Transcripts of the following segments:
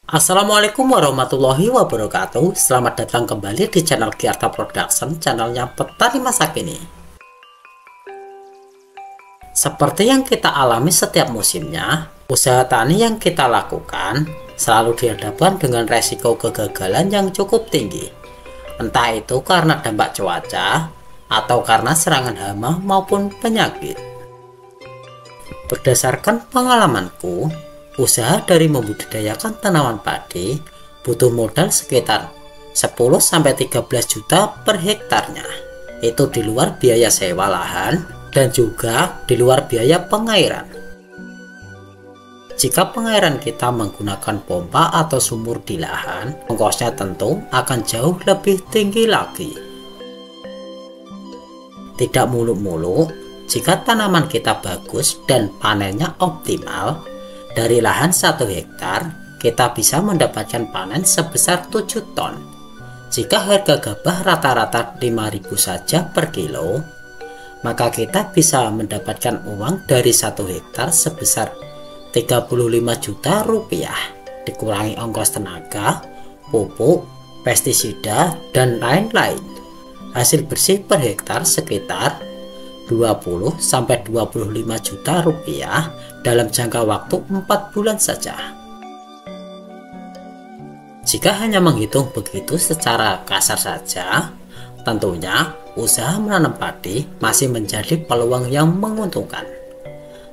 Assalamualaikum warahmatullahi wabarakatuh. Selamat datang kembali di channel Giarta Production, channelnya petani masa kini. Seperti yang kita alami setiap musimnya, usaha tani yang kita lakukan selalu dihadapkan dengan resiko kegagalan yang cukup tinggi. Entah itu karena dampak cuaca atau karena serangan hama maupun penyakit. Berdasarkan pengalamanku, usaha dari membudidayakan tanaman padi butuh modal sekitar 10-13 juta per hektarnya. Itu di luar biaya sewa lahan dan juga di luar biaya pengairan. Jika pengairan kita menggunakan pompa atau sumur di lahan, ongkosnya tentu akan jauh lebih tinggi lagi. Tidak muluk-muluk, jika tanaman kita bagus dan panennya optimal, dari lahan 1 hektar, kita bisa mendapatkan panen sebesar 7 ton. Jika harga gabah rata-rata 5.000 saja per kilo, maka kita bisa mendapatkan uang dari 1 hektar sebesar 35 juta rupiah, dikurangi ongkos tenaga, pupuk, pestisida, dan lain-lain. Hasil bersih per hektar sekitar 20-25 juta rupiah dalam jangka waktu 4 bulan saja. Jika hanya menghitung begitu secara kasar saja, tentunya usaha menanam padi masih menjadi peluang yang menguntungkan.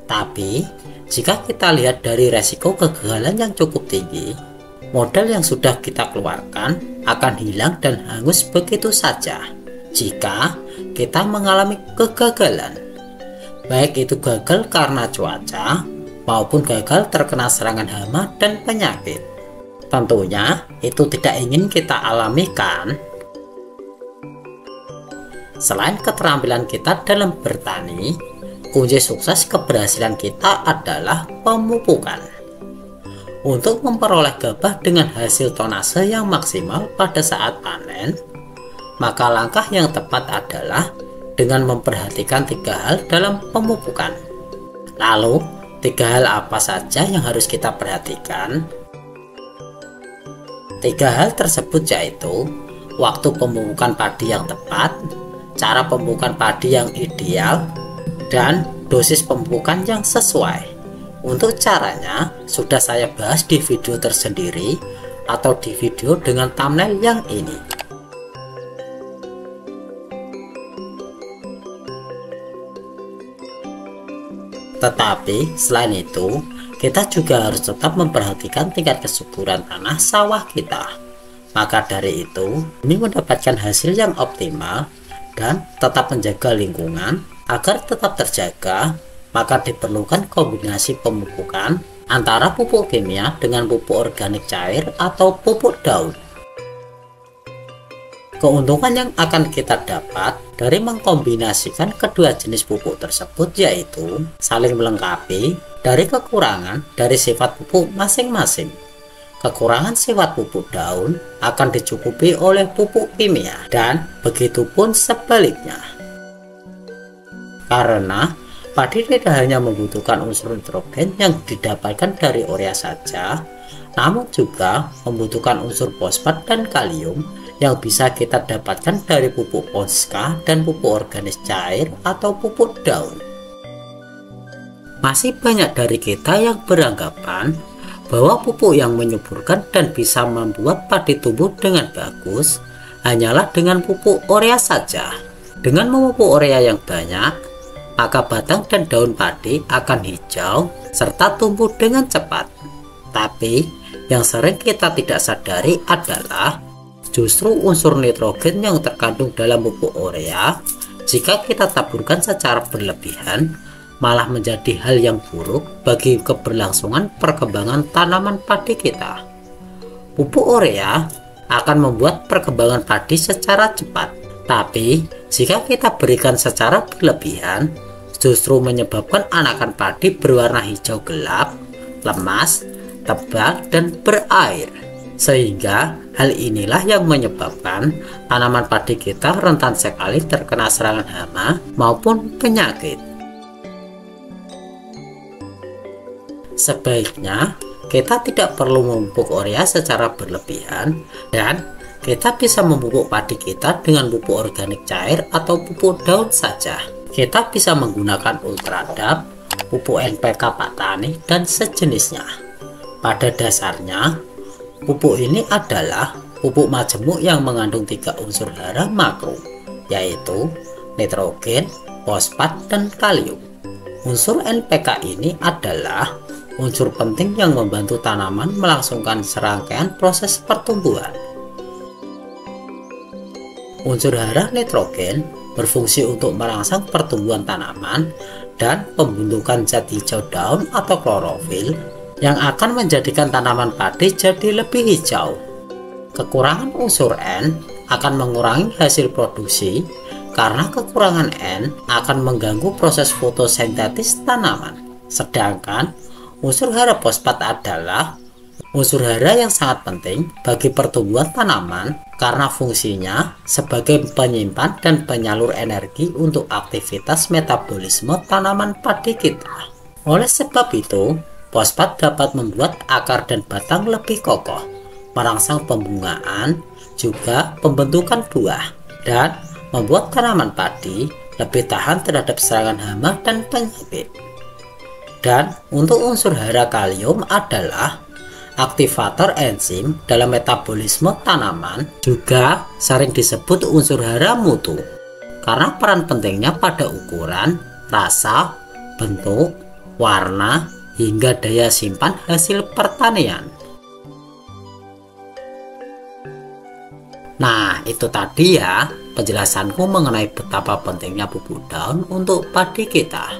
Tapi, jika kita lihat dari resiko kegagalan yang cukup tinggi, modal yang sudah kita keluarkan akan hilang dan hangus begitu saja jika kita mengalami kegagalan. Baik itu gagal karena cuaca maupun gagal terkena serangan hama dan penyakit. Tentunya itu tidak ingin kita alami, kan? Selain keterampilan kita dalam bertani, kunci sukses keberhasilan kita adalah pemupukan. Untuk memperoleh gabah dengan hasil tonase yang maksimal pada saat panen, maka langkah yang tepat adalah dengan memperhatikan 3 hal dalam pemupukan. Lalu, 3 hal apa saja yang harus kita perhatikan? 3 hal tersebut yaitu waktu pemupukan padi yang tepat, cara pemupukan padi yang ideal, dan dosis pemupukan yang sesuai. Untuk caranya, sudah saya bahas di video tersendiri atau di video dengan thumbnail yang ini. Tetapi selain itu, kita juga harus tetap memperhatikan tingkat kesuburan tanah sawah kita. Maka dari itu, demi mendapatkan hasil yang optimal dan tetap menjaga lingkungan agar tetap terjaga, maka diperlukan kombinasi pemupukan antara pupuk kimia dengan pupuk organik cair atau pupuk daun. Keuntungan yang akan kita dapat dari mengkombinasikan kedua jenis pupuk tersebut yaitu saling melengkapi dari kekurangan dari sifat pupuk masing-masing. Kekurangan sifat pupuk daun akan dicukupi oleh pupuk kimia dan begitu pun sebaliknya. Karena padi tidak hanya membutuhkan unsur nitrogen yang didapatkan dari urea saja, namun juga membutuhkan unsur fosfat dan kalium yang bisa kita dapatkan dari pupuk Ponska dan pupuk organik cair atau pupuk daun. Masih banyak dari kita yang beranggapan bahwa pupuk yang menyuburkan dan bisa membuat padi tumbuh dengan bagus hanyalah dengan pupuk urea saja. Dengan memupuk urea yang banyak, maka batang dan daun padi akan hijau serta tumbuh dengan cepat. Tapi yang sering kita tidak sadari adalah justru unsur nitrogen yang terkandung dalam pupuk urea, jika kita taburkan secara berlebihan, malah menjadi hal yang buruk bagi keberlangsungan perkembangan tanaman padi kita. Pupuk urea akan membuat perkembangan padi secara cepat, tapi jika kita berikan secara berlebihan, justru menyebabkan anakan padi berwarna hijau gelap, lemas, tebal, dan berair. Sehingga hal inilah yang menyebabkan tanaman padi kita rentan sekali terkena serangan hama maupun penyakit. Sebaiknya kita tidak perlu memupuk urea secara berlebihan, dan kita bisa memupuk padi kita dengan pupuk organik cair atau pupuk daun saja. Kita bisa menggunakan Ultradap, pupuk NPK Pak Tani, dan sejenisnya. Pada dasarnya, pupuk ini adalah pupuk majemuk yang mengandung 3 unsur hara makro, yaitu nitrogen, fosfat, dan kalium. Unsur NPK ini adalah unsur penting yang membantu tanaman melangsungkan serangkaian proses pertumbuhan. Unsur hara nitrogen berfungsi untuk merangsang pertumbuhan tanaman dan pembentukan zat hijau daun atau klorofil yang akan menjadikan tanaman padi jadi lebih hijau. Kekurangan unsur N akan mengurangi hasil produksi karena kekurangan N akan mengganggu proses fotosintesis tanaman. Sedangkan unsur hara fosfat adalah unsur hara yang sangat penting bagi pertumbuhan tanaman karena fungsinya sebagai penyimpan dan penyalur energi untuk aktivitas metabolisme tanaman padi kita. Oleh sebab itu, fosfat dapat membuat akar dan batang lebih kokoh, merangsang pembungaan, juga pembentukan buah, dan membuat tanaman padi lebih tahan terhadap serangan hama dan penyakit. Dan untuk unsur hara kalium adalah aktivator enzim dalam metabolisme tanaman, juga sering disebut unsur hara mutu karena peran pentingnya pada ukuran, rasa, bentuk, warna, hingga daya simpan hasil pertanian. Nah, itu tadi ya penjelasanku mengenai betapa pentingnya pupuk daun untuk padi kita.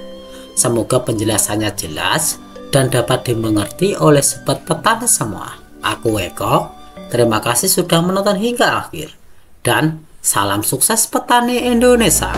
Semoga penjelasannya jelas dan dapat dimengerti oleh sobat petani semua. Aku Eko, terima kasih sudah menonton hingga akhir, dan salam sukses petani Indonesia.